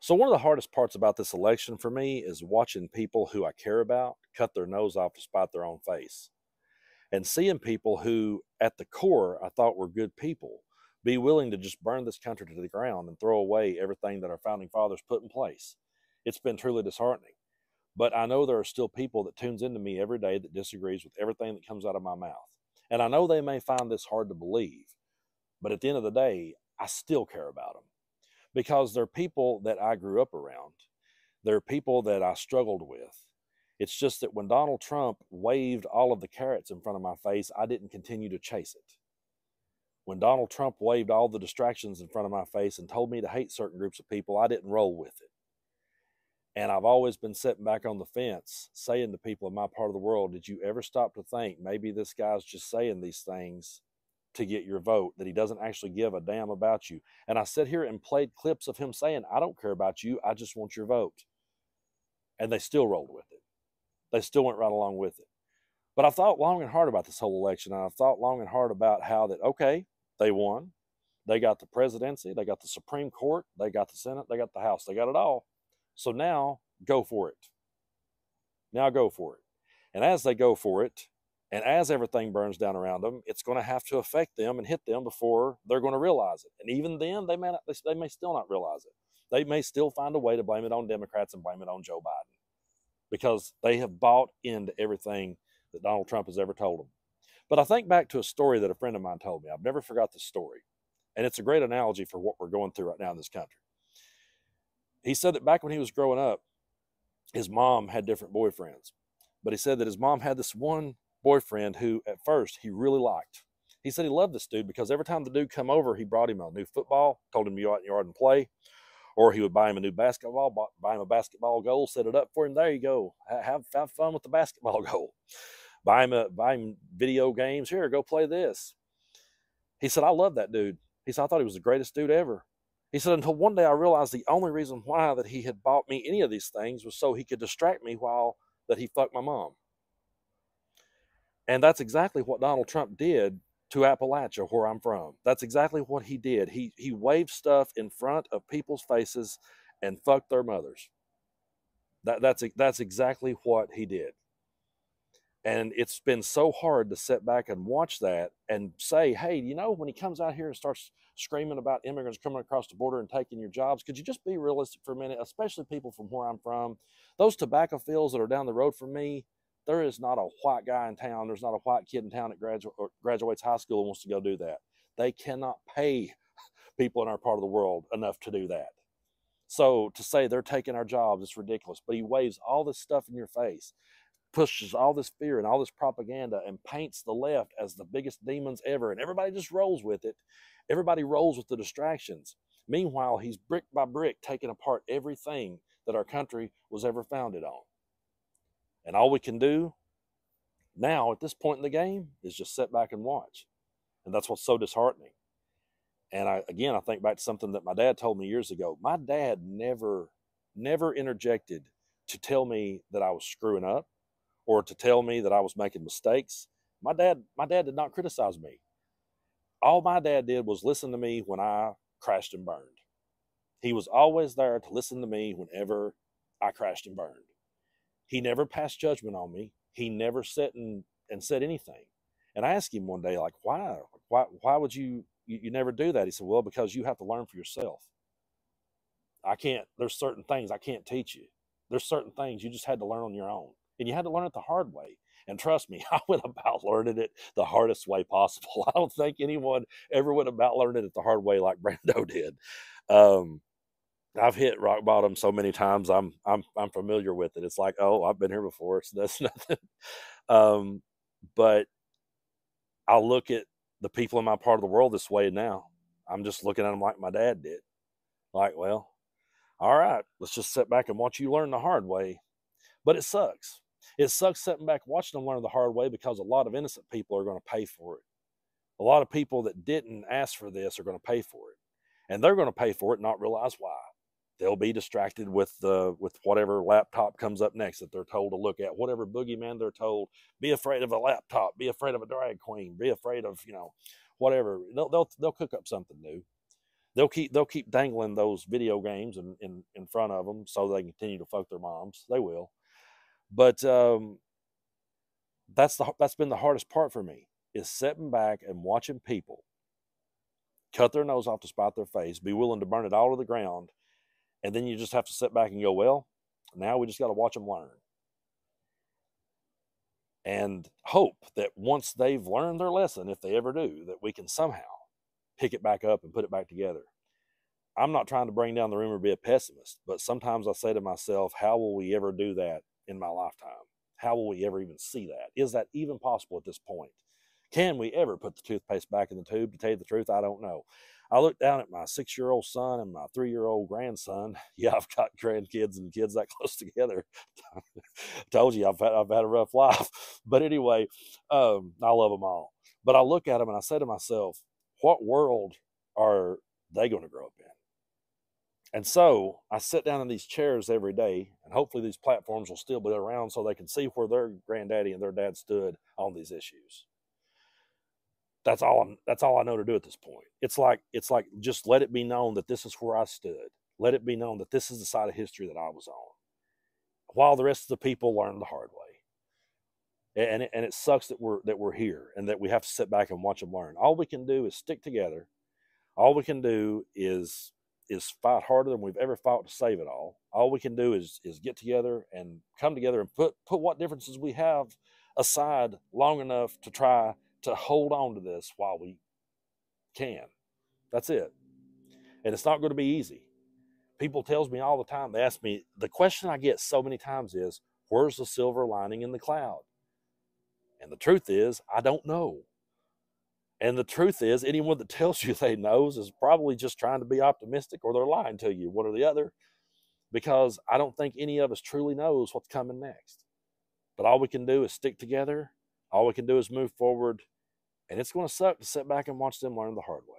So one of the hardest parts about this election for me is watching people who I care about cut their nose off to spite their own face, and seeing people who, at the core, I thought were good people, be willing to just burn this country to the ground and throw away everything that our founding fathers put in place. It's been truly disheartening. But I know there are still people that tunes into me every day that disagrees with everything that comes out of my mouth. And I know they may find this hard to believe, but at the end of the day, I still care about them because they're people that I grew up around. They're people that I struggled with. It's just that when Donald Trump waved all of the carrots in front of my face, I didn't continue to chase it. When Donald Trump waved all the distractions in front of my face and told me to hate certain groups of people, I didn't roll with it. And I've always been sitting back on the fence saying to people in my part of the world, did you ever stop to think maybe this guy's just saying these things to get your vote, that he doesn't actually give a damn about you? And I sit here and played clips of him saying, I don't care about you, I just want your vote. And they still rolled with it. They still went right along with it. But I thought long and hard about this whole election. And I thought long and hard about how that, okay, they won. They got the presidency, they got the Supreme Court, they got the Senate, they got the House, they got it all. So now go for it. Now go for it. And as they go for it, and as everything burns down around them, it's going to have to affect them and hit them before they're going to realize it. And even then, they may still not realize it. They may still find a way to blame it on Democrats and blame it on Joe Biden because they have bought into everything that Donald Trump has ever told them. But I think back to a story that a friend of mine told me. I've never forgot this story. And it's a great analogy for what we're going through right now in this country. He said that back when he was growing up, his mom had different boyfriends. But he said that his mom had this one boyfriend who at first he really liked. He said he loved this dude because every time the dude come over, he brought him a new football, told him to go out in the yard and play, or he would buy him a new basketball, buy him a basketball goal, set it up for him. There you go. Have fun with the basketball goal. Buy him video games. Here, go play this. He said, I love that dude. He said, I thought he was the greatest dude ever. He said, until one day I realized the only reason why that he had bought me any of these things was so he could distract me while that he fucked my mom. And that's exactly what Donald Trump did to Appalachia, where I'm from. That's exactly what he did. He waved stuff in front of people's faces and fucked their mothers. That's exactly what he did. And it's been so hard to sit back and watch that and say, hey, you know, when he comes out here and starts screaming about immigrants coming across the border and taking your jobs, could you just be realistic for a minute, especially people from where I'm from? Those tobacco fields that are down the road from me, there is not a white guy in town. There's not a white kid in town that graduates high school and wants to go do that. They cannot pay people in our part of the world enough to do that. So to say they're taking our jobs, it's ridiculous. But he waves all this stuff in your face, pushes all this fear and all this propaganda and paints the left as the biggest demons ever. And everybody just rolls with it. Everybody rolls with the distractions. Meanwhile, he's brick by brick taking apart everything that our country was ever founded on. And all we can do now at this point in the game is just sit back and watch. And that's what's so disheartening. And I think back to something that my dad told me years ago. My dad never interjected to tell me that I was screwing up or to tell me that I was making mistakes. My dad did not criticize me. All my dad did was listen to me when I crashed and burned. He was always there to listen to me whenever I crashed and burned. He never passed judgment on me. He never sat and said anything. And I asked him one day, like, why would you never do that? He said, well, because you have to learn for yourself. There's certain things I can't teach you. There's certain things you just had to learn on your own. And you had to learn it the hard way. And trust me, I went about learning it the hardest way possible. I don't think anyone ever went about learning it the hard way like Brando did. I've hit rock bottom so many times. I'm familiar with it. It's like, oh, I've been here before. So that's nothing. But I look at the people in my part of the world this way now. I'm just looking at them like my dad did. Like, well, all right, let's just sit back and watch you learn the hard way. But it sucks. It sucks sitting back watching them learn the hard way because a lot of innocent people are going to pay for it. A lot of people that didn't ask for this are going to pay for it. And they're going to pay for it and not realize why. They'll be distracted with whatever laptop comes up next that they're told to look at, whatever boogeyman they're told, be afraid of a laptop, be afraid of a drag queen, be afraid of, whatever. They'll cook up something new. They'll keep dangling those video games in front of them so they can continue to fuck their moms. They will. But that's been the hardest part for me, is sitting back and watching people cut their nose off to spite their face, be willing to burn it all to the ground, and then you just have to sit back and go, well, now we just got to watch them learn. And hope that once they've learned their lesson, if they ever do, that we can somehow pick it back up and put it back together. I'm not trying to bring down the room or be a pessimist, but sometimes I say to myself, how will we ever do that in my lifetime? How will we ever even see that? Is that even possible at this point? Can we ever put the toothpaste back in the tube? To tell you the truth, I don't know. I look down at my 6-year-old son and my 3-year-old grandson. Yeah, I've got grandkids and kids that close together. Told you I've had a rough life. But anyway, I love them all. But I look at them and I say to myself, what world are they going to grow up in? And so I sit down in these chairs every day, and hopefully these platforms will still be around so they can see where their granddaddy and their dad stood on these issues. That's all I know to do at this point. It's like just let it be known that this is where I stood. Let it be known that this is the side of history that I was on, while the rest of the people learned the hard way. And it sucks that we're here and that we have to sit back and watch them learn. All we can do is stick together. All we can do is fight harder than we've ever fought to save it all. All we can do is get together and come together and put what differences we have aside long enough to try to hold on to this while we can. That's it. And it's not going to be easy. People tells me all the time, they ask me, the question I get so many times is, where's the silver lining in the cloud? And the truth is, I don't know. And the truth is, anyone that tells you they knows is probably just trying to be optimistic, or they're lying to you, one or the other, because I don't think any of us truly knows what's coming next. But all we can do is stick together. All we can do is move forward. And it's going to suck to sit back and watch them learn the hard way.